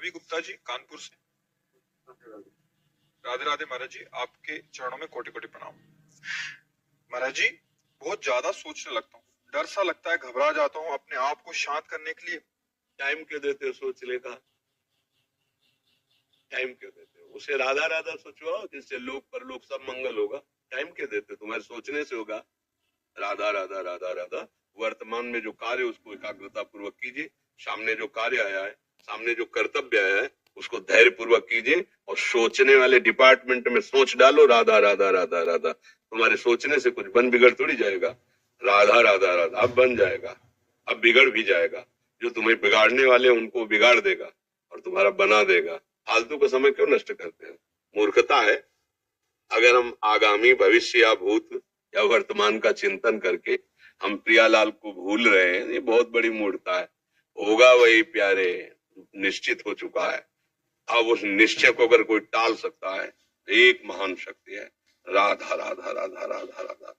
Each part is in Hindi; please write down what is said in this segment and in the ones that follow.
रवि गुप्ता जी कानपुर से। राधे राधे महाराज जी, आपके चरणों में कोटि कोटि प्रणाम। महाराज जी, बहुत ज्यादा सोचने लगता हूँ, डर सा लगता है, घबरा जाता हूँ। अपने आप को शांत करने के लिए टाइम क्यों देते हो सोचने का? टाइम क्यों देते हो? उसे राधा राधा सोचवाओ जिससे लोक परलोक सब मंगल होगा। टाइम क्यों देते हो? तुम्हारे सोचने से होगा। राधा राधा राधा राधा। वर्तमान में जो कार्य उसको एकाग्रता पूर्वक कीजिए। सामने जो कार्य आया है, सामने जो कर्तव्य आया है, उसको धैर्य पूर्वक कीजिए। और सोचने वाले डिपार्टमेंट में सोच डालो राधा राधा राधा राधा। तुम्हारे सोचने से कुछ बन बिगड़ थोड़ी जाएगा। राधा राधा राधा अब बन जाएगा, अब बिगड़ भी जाएगा। जो तुम्हें बिगाड़ने वाले उनको बिगाड़ देगा और तुम्हारा बना देगा। फालतू का समय क्यों नष्ट करते हैं? मूर्खता है। अगर हम आगामी भविष्य या भूत या वर्तमान का चिंतन करके हम प्रियालाल को भूल रहे हैं, ये बहुत बड़ी मूर्खता है। होगा वही प्यारे, निश्चित हो चुका है। अब उस निश्चय को अगर कोई टाल सकता है, एक महान शक्ति है। राधा राधा राधा राधा राधा।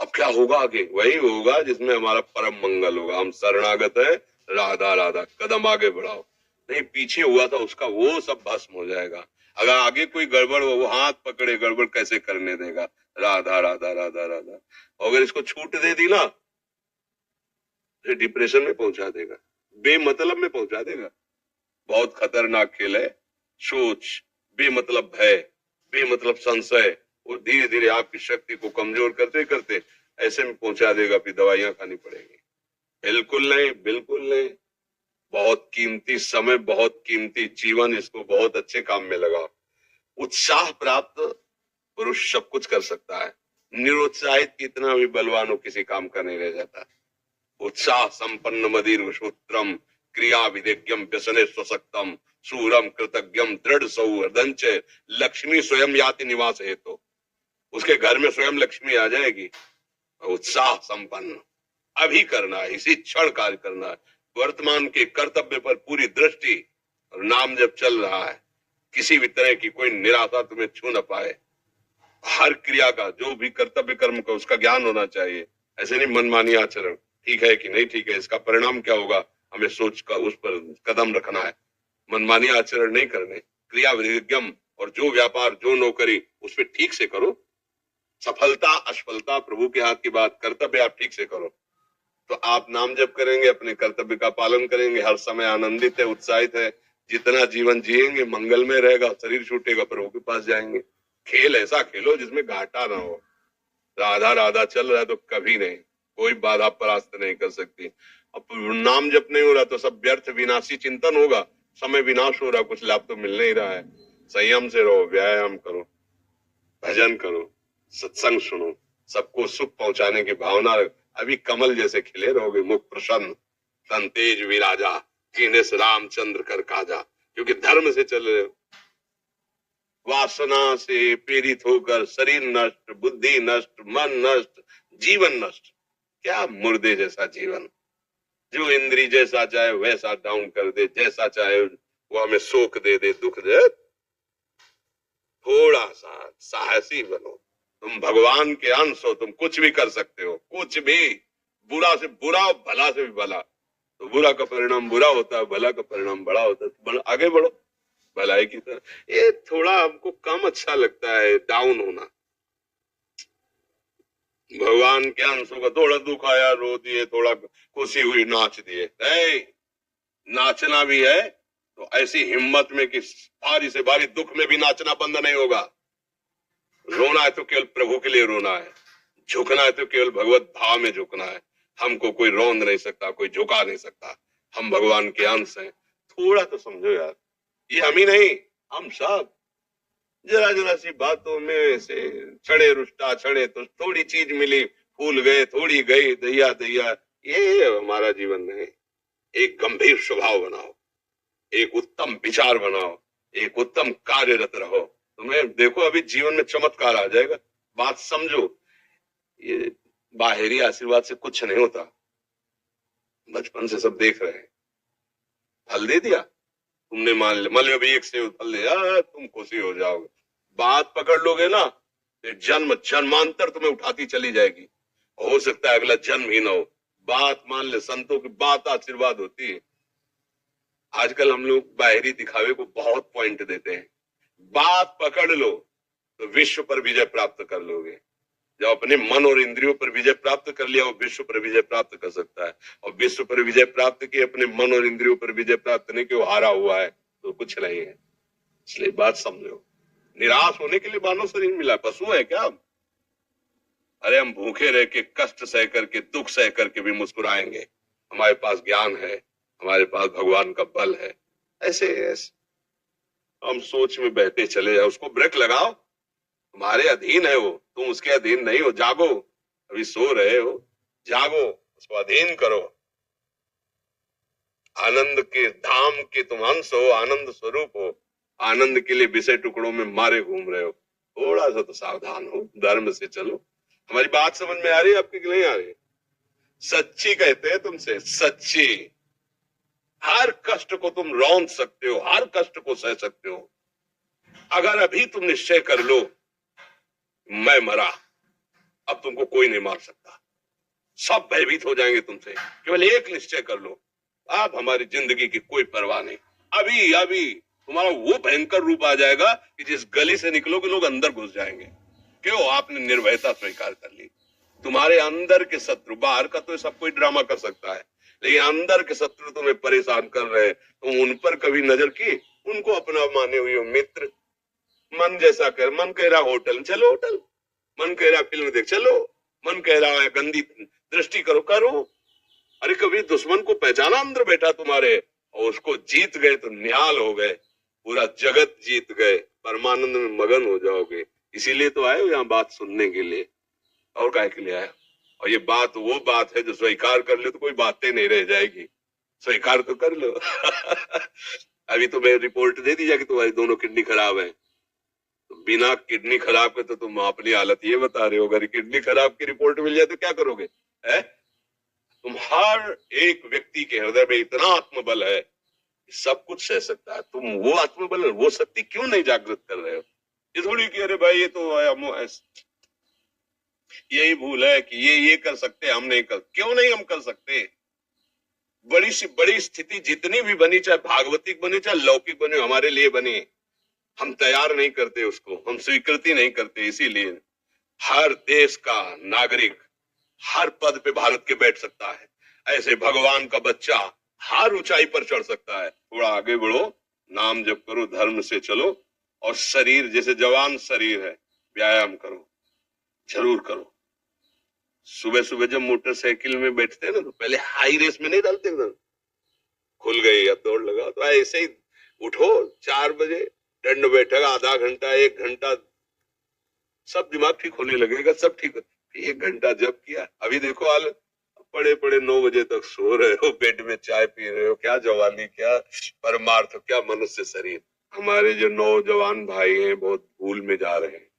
अब क्या होगा आगे? वही होगा जिसमें हमारा परम मंगल होगा। हम शरणागत है, राधा राधा। कदम आगे बढ़ाओ। नहीं पीछे हुआ था उसका वो सब भस्म हो जाएगा। अगर आगे कोई गड़बड़ हो, वो हाथ पकड़े, गड़बड़ कैसे करने देगा? राधा राधा राधा राधा। अगर इसको छूट दे दी ना, तो डिप्रेशन में पहुंचा देगा, बेमतलब में पहुंचा देगा। बहुत खतरनाक खेल है सोच। बेमतलब भय, बेमतलब संशय, वो धीरे धीरे आपकी शक्ति को कमजोर करते करते ऐसे में पहुंचा देगा, फिर दवाइयां खानी पड़ेगी। बिल्कुल नहीं, बिल्कुल नहीं। बहुत कीमती समय, बहुत कीमती जीवन, इसको बहुत अच्छे काम में लगाओ। उत्साह प्राप्त पुरुष सब कुछ कर सकता है। निरुत्साहित कितना भी बलवान हो, किसी काम का नहीं रह जाता। उत्साह संपन्न मदीर सूत्रम क्रिया विदेज्ञम व्यसने स्वशक्तम सूरम कृतज्ञम दृढ़ सौहृदंच लक्ष्मी स्वयं याति निवास है। तो उसके घर में स्वयं लक्ष्मी आ जाएगी। उत्साह संपन्न अभी करना है, इसी क्षण कार्य करना है। वर्तमान के कर्तव्य पर पूरी दृष्टि और नाम जब चल रहा है, किसी भी तरह की कोई निराशा तुम्हें छू न पाए। हर क्रिया का, जो भी कर्तव्य कर्म का, उसका ज्ञान होना चाहिए। ऐसे नहीं मनमानी आचरण, ठीक है कि नहीं ठीक है, इसका परिणाम क्या होगा, हमें सोच का उस पर कदम रखना है। मनमानी आचरण नहीं करने। क्रिया विज्ञम और जो व्यापार, जो नौकरी, उस पर ठीक से करो। सफलता असफलता प्रभु के हाथ की बात, कर्तव्य आप ठीक से करो तो आप नाम जप करेंगे, अपने कर्तव्य का पालन करेंगे, हर समय आनंदित है, उत्साहित है। जितना जीवन जिएंगे मंगल में रहेगा। शरीर छूटेगा, प्रभु के पास जाएंगे। खेल ऐसा खेलो जिसमें घाटा ना हो। राधा राधा चल रहा है तो कभी नहीं, कोई बाधा परास्त नहीं कर सकती। अब नाम जप नहीं हो रहा तो सब व्यर्थ विनाशी चिंतन होगा। समय विनाश हो रहा, कुछ लाभ तो मिल नहीं रहा है। संयम से रहो, व्यायाम करो, भजन करो, सत्संग सुनो, सबको सुख पहुंचाने की भावना। अभी कमल जैसे खिले रहोगे, मुख प्रसन्न, तन तेज विराजा, कीने से रामचंद्र कर काजा। क्योंकि धर्म से चल रहे हो। वासना से पीड़ित होकर शरीर नष्ट, बुद्धि नष्ट, मन नष्ट, जीवन नष्ट। क्या मुर्दे जैसा जीवन। जो इंद्री जैसा चाहे वैसा डाउन कर दे, जैसा चाहे वो हमें शोक दे दे, दुख दे। थोड़ा सा साहसी बनो। तुम भगवान के अंश हो, तुम कुछ भी कर सकते हो, कुछ भी। बुरा से बुरा, भला से भी भला। तो बुरा का परिणाम बुरा होता है, भला का परिणाम बड़ा होता है। आगे बढ़ो भलाई की तरह। ये थोड़ा हमको कम अच्छा लगता है डाउन होना। भगवान के अंश होगा, थोड़ा दुख आया रो दिए, थोड़ा खुशी हुई नाच दिए। नाचना भी है तो ऐसी हिम्मत में कि भारी से भारी दुख में भी नाचना बंद नहीं होगा। रोना है तो केवल प्रभु के लिए रोना है, झुकना है तो केवल भगवत भाव में झुकना है। हमको कोई रौंद नहीं सकता, कोई झुका नहीं सकता। हम भगवान के अंश हैं। थोड़ा तो समझो यार, ये हम ही नहीं, हम सब जरा जरा सी बातों में से छड़े रुष्टा छड़े तो थोड़ी चीज मिली, फूल गए, थोड़ी गई, दैया दैया। ये हमारा जीवन नहीं। एक गंभीर स्वभाव बनाओ, एक उत्तम विचार बनाओ, एक उत्तम कार्यरत रहो। तुम्हें देखो अभी जीवन में चमत्कार आ जाएगा। बात समझो, ये बाहरी आशीर्वाद से कुछ नहीं होता। बचपन से सब देख रहे हैं। फल दे दिया तुमने, मान लिया अभी एक सेब फल दिया, तुम खुशी हो जाओगे। बात पकड़ लोगे ना, जन्म जन्मांतर तुम्हें उठाती चली जाएगी। हो सकता है अगला जन्म ही ना हो। बात मान ले, संतों की बात आशीर्वाद होती है। आजकल हम लोग बाहरी दिखावे को बहुत पॉइंट देते हैं। बात पकड़ लो तो विश्व पर विजय प्राप्त कर लोगे। जब अपने मन और इंद्रियों पर विजय प्राप्त कर लिया, वो विश्व पर विजय प्राप्त कर सकता है। और विश्व पर विजय प्राप्त किए, अपने मन और इंद्रियों पर विजय प्राप्त नहीं कि वो हारा हुआ है तो कुछ नहीं है। इसलिए बात समझो, निराश होने के लिए मानव शरीर मिला, पशु है क्या हम? अरे हम भूखे रह के, कष्ट सह करके, दुख सह करके भी मुस्कुराएंगे। हमारे पास ज्ञान है, हमारे पास भगवान का बल है। ऐसे हम सोच में बहते चले जाओ, उसको ब्रेक लगाओ। तुम्हारे अधीन है वो, तुम उसके अधीन नहीं हो। जागो, अभी सो रहे हो, जागो, उसको अधीन करो। आनंद के धाम के तुम अंश हो, आनंद स्वरूप हो। आनंद के लिए विषय टुकड़ों में मारे घूम रहे हो। थोड़ा सा तो सावधान हो, धर्म से चलो। हमारी बात समझ में आ रही है आपकी कि नहीं आ रही? सच्ची कहते हैं तुमसे, सच्ची। हर कष्ट को तुम रौंद सकते हो, हर कष्ट को सह सकते हो। अगर अभी तुम निश्चय कर लो मैं मरा, अब तुमको कोई नहीं मार सकता। सब भयभीत हो जाएंगे तुमसे। केवल एक निश्चय कर लो, अब हमारी जिंदगी की कोई परवाह नहीं। अभी अभी तुम्हारा वो भयंकर रूप आ जाएगा कि जिस गली से निकलोगे लोग अंदर घुस जाएंगे। क्यों? आपने निर्भयता स्वीकार कर ली। तुम्हारे अंदर के शत्रु, बाहर का तो सब कोई ड्रामा कर सकता है, लेकिन अंदर के शत्रु तुम्हें परेशान कर रहे हैं। तुम उन पर कभी नजर की? उनको अपना माने हुए मित्र। मन जैसा कर, मन कह रहा होटल चलो होटल, मन कह रहा फिल्म देख चलो, मन कह रहा है गंदी दृष्टि करो करो। अरे कभी दुश्मन को पहचाना अंदर बैठा तुम्हारे, और उसको जीत गए तो निहाल हो गए, पूरा जगत जीत गए, परमानंद में मगन हो जाओगे। इसीलिए तो आए हो यहाँ बात सुनने के लिए, और काहे के लिए आए? और ये बात वो बात है जो स्वीकार कर ले तो कोई बातें नहीं रह जाएगी। स्वीकार तो कर लो। अभी तो मैं रिपोर्ट दे दी जाएगी तुम्हारी दोनों किडनी खराब है। तो बिना किडनी खराब के तो तुम अपनी हालत ये बता रहे हो, अगर किडनी खराब की रिपोर्ट मिल जाए तो क्या करोगे? है? तुम हर एक व्यक्ति के हृदय में इतना आत्मबल है, सब कुछ सह सकता है। तुम वो आत्मबल, वो शक्ति क्यों नहीं जागृत कर रहे हो? ये थोड़ी कि अरे भाई ये तो यही भूल है कि ये कर सकते, हम नहीं कर। क्यों नहीं हम कर सकते? बड़ी सी बड़ी स्थिति जितनी भी बनी, चाहे भागवतिक बने चाहे लौकिक बने, हमारे लिए बनी, हम तैयार नहीं करते उसको, हम स्वीकृति नहीं करते। इसीलिए हर देश का नागरिक हर पद पे भारत के बैठ सकता है। ऐसे भगवान का बच्चा हर ऊंचाई पर चढ़ सकता है। थोड़ा आगे बढ़ो, नाम जप करो, धर्म से चलो, और शरीर जैसे जवान शरीर है, व्यायाम करो, जरूर करो। सुबह सुबह जब मोटरसाइकिल में बैठते हैं ना, तो पहले हाई रेस में नहीं डालते ना, खुल गई अब दौड़ लगा, तो ऐसे ही उठो 4 बजे, दंड बैठक आधा घंटा 1 घंटा, सब दिमाग ठीक होने लगेगा, सब ठीक। 1 घंटा जब किया, अभी देखो हाल, पड़े पड़े 9 बजे तक सो रहे हो, बेड में चाय पी रहे हो। क्या जवानी, क्या परमार्थ, क्या मनुष्य शरीर। हमारे जो नौजवान भाई हैं बहुत भूल में जा रहे हैं।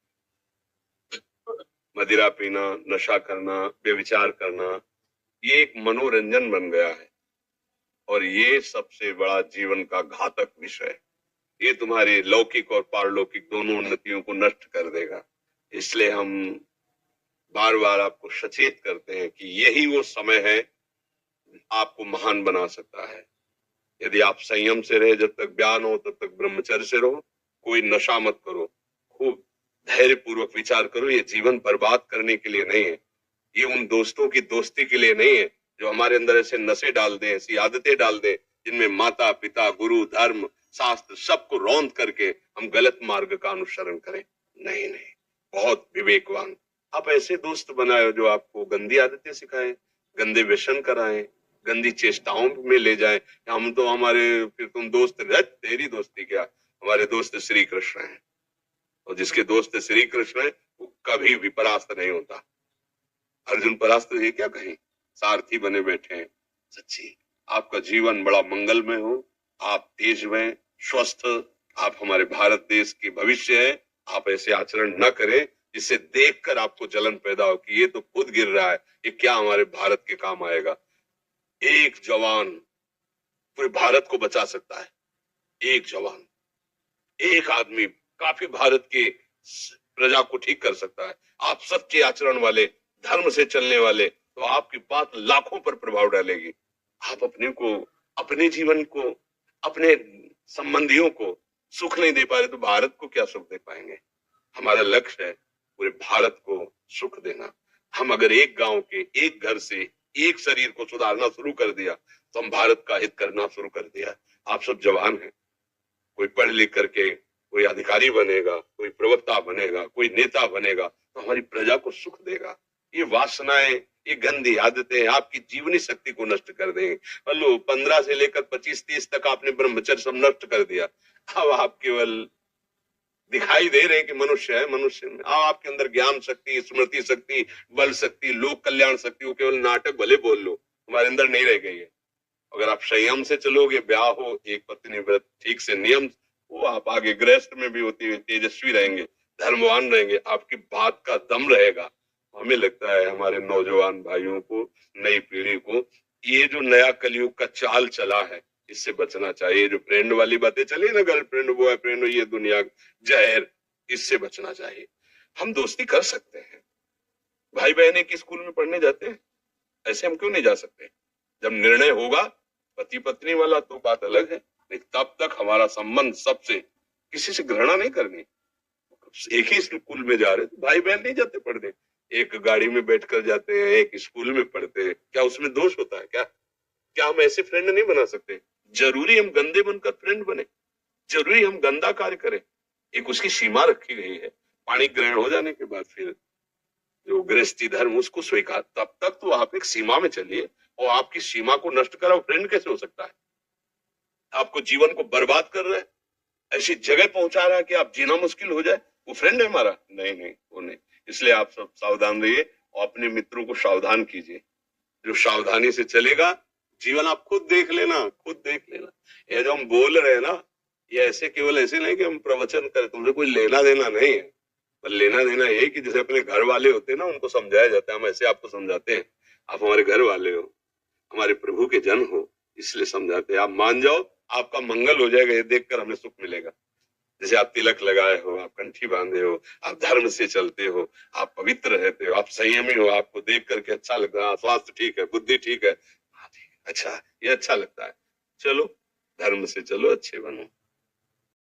मदिरा पीना, नशा करना, व्यभिचार करना, ये एक मनोरंजन बन गया है, और ये सबसे बड़ा जीवन का घातक विषय है। ये तुम्हारे लौकिक और पारलौकिक दोनों उन्नतियों को नष्ट कर देगा। इसलिए हम बार बार आपको सचेत करते हैं कि यही वो समय है आपको महान बना सकता है। यदि आप संयम से रहे, जब तक ज्ञान हो तब तक ब्रह्मचर्य से रहो, कोई नशा मत करो, खूब धैर्य पूर्वक विचार करो। ये जीवन बर्बाद करने के लिए नहीं है, ये उन दोस्तों की दोस्ती के लिए नहीं है जो हमारे अंदर ऐसे नशे डाल दें, ऐसी आदतें डाल दें जिनमें माता पिता, गुरु, धर्म, शास्त्र सबको रौंद करके हम गलत मार्ग का अनुसरण करें। नहीं नहीं, बहुत विवेकवान। आप ऐसे दोस्त बनाए जो आपको गंदी आदतें सिखाएं, गंदे व्यसन कराएं, गंदी चेष्टाओं में ले जाएं। हम तो हमारे, फिर तुम दोस्त, तेरी दोस्ती क्या, हमारे दोस्त श्री कृष्ण हैं, और जिसके दोस्त श्री कृष्ण है वो कभी भी परास्त नहीं होता। अर्जुन परास्त है क्या कहीं? सारथी बने बैठे हैं। सच्ची आपका जीवन बड़ा मंगलमय हो, आप तेज में स्वस्थ, आप हमारे भारत देश के भविष्य है। आप ऐसे आचरण न करें जिससे देखकर आपको जलन पैदा हो कि ये तो खुद गिर रहा है, ये क्या हमारे भारत के काम आएगा। एक जवान पूरे भारत को बचा सकता है। एक जवान, एक आदमी काफी भारत की प्रजा को ठीक कर सकता है। आप सच्चे आचरण वाले, धर्म से चलने वाले, तो आपकी बात लाखों पर प्रभाव डालेगी। आप अपने जीवन को अपने संबंधियों को सुख नहीं दे पा रहे तो भारत को क्या सुख दे पाएंगे? हमारा लक्ष्य है पूरे भारत को सुख देना। हम अगर एक गांव के एक घर से एक शरीर को सुधारना शुरू कर दिया तो हम भारत का हित करना शुरू कर दिया। आप सब जवान हैं, कोई पढ़ लिख करके कोई अधिकारी बनेगा, कोई प्रवक्ता बनेगा, कोई नेता बनेगा तो हमारी प्रजा को सुख देगा। ये वासनाएं, ये गंदी आदतें आपकी जीवनी शक्ति को नष्ट कर देंगे। लो 15 से लेकर 25-30 तक आपने ब्रह्मचर्य सब नष्ट कर दिया। अब आप केवल दिखाई दे रहे हैं कि मनुष्य है, मनुष्य में आपके अंदर ज्ञान शक्ति, स्मृति शक्ति, बल शक्ति, लोक कल्याण शक्ति, वो केवल नाटक भले बोल लो, हमारे अंदर नहीं रह गई है। अगर आप संयम से चलोगे, ब्याह हो, एक पत्नी व्रत ठीक से नियम, वो आप आगे गृहस्थ में भी होती हुई तेजस्वी रहेंगे, धर्मवान रहेंगे, आपकी बात का दम रहेगा। हमें लगता है हमारे नौजवान भाइयों को, नई पीढ़ी को, ये जो नया कलयुग का चाल चला है इससे बचना चाहिए। जो फ्रेंड वाली बातें चली ना, गर्लफ्रेंड बॉयफ्रेंड, ये दुनिया जहर, इससे बचना चाहिए। हम दोस्ती कर सकते हैं, भाई बहन एक स्कूल में पढ़ने जाते हैं, ऐसे हम क्यों नहीं जा सकते? जब निर्णय होगा पति पत्नी वाला तो बात अलग है, लेकिन तब तक हमारा संबंध सबसे, किसी से घृणा नहीं करनी। एक ही स्कूल में जा रहे तो भाई बहन नहीं जाते पढ़ने, एक गाड़ी में बैठकर जाते हैं, एक स्कूल में पढ़ते हैं, क्या उसमें दोष होता है? क्या हम ऐसे फ्रेंड नहीं बना सकते? जरूरी हम गंदे बनकर फ्रेंड बने? जरूरी हम गंदा कार्य करें? एक उसकी सीमा रखी गई है। पाणी ग्रहण हो जाने के बाद फिर जो गृहस्थी धर्म उसको स्वीकार, तब तक तो आप एक सीमा में चलिए, और आपकी सीमा को नष्ट करा फ्रेंड कैसे हो सकता है? आपको जीवन को बर्बाद कर रहा है, ऐसी जगह पहुंचा रहा है कि आप जीना मुश्किल हो जाए, वो फ्रेंड है हमारा? नहीं नहीं, वो नहीं। इसलिए आप सब सावधान रहिए और अपने मित्रों को सावधान कीजिए। जो सावधानी से चलेगा, जीवन आप खुद देख लेना, खुद देख लेना। ये जो हम बोल रहे हैं ना, ये ऐसे केवल ऐसे नहीं कि हम प्रवचन करें, तुमसे कोई लेना देना नहीं है। पर लेना देना ये कि जैसे अपने घर वाले होते हैं ना, उनको समझाया जाता है, हम ऐसे आपको समझाते हैं, आप हमारे घर वाले हो, हमारे प्रभु के जन हो, इसलिए समझाते हैं। आप मान जाओ, आपका मंगल हो जाएगा, ये देखकर हमें सुख मिलेगा। जैसे आप तिलक लगाए हो, आप कंठी बांधे हो, आप धर्म से चलते हो, आप पवित्र रहते हो, आप संयमी हो, आपको देख करके अच्छा लगता है, स्वास्थ्य ठीक है, बुद्धि ठीक है, हाँ ठीक है, अच्छा, ये अच्छा लगता है, चलो धर्म से चलो, अच्छे बनो।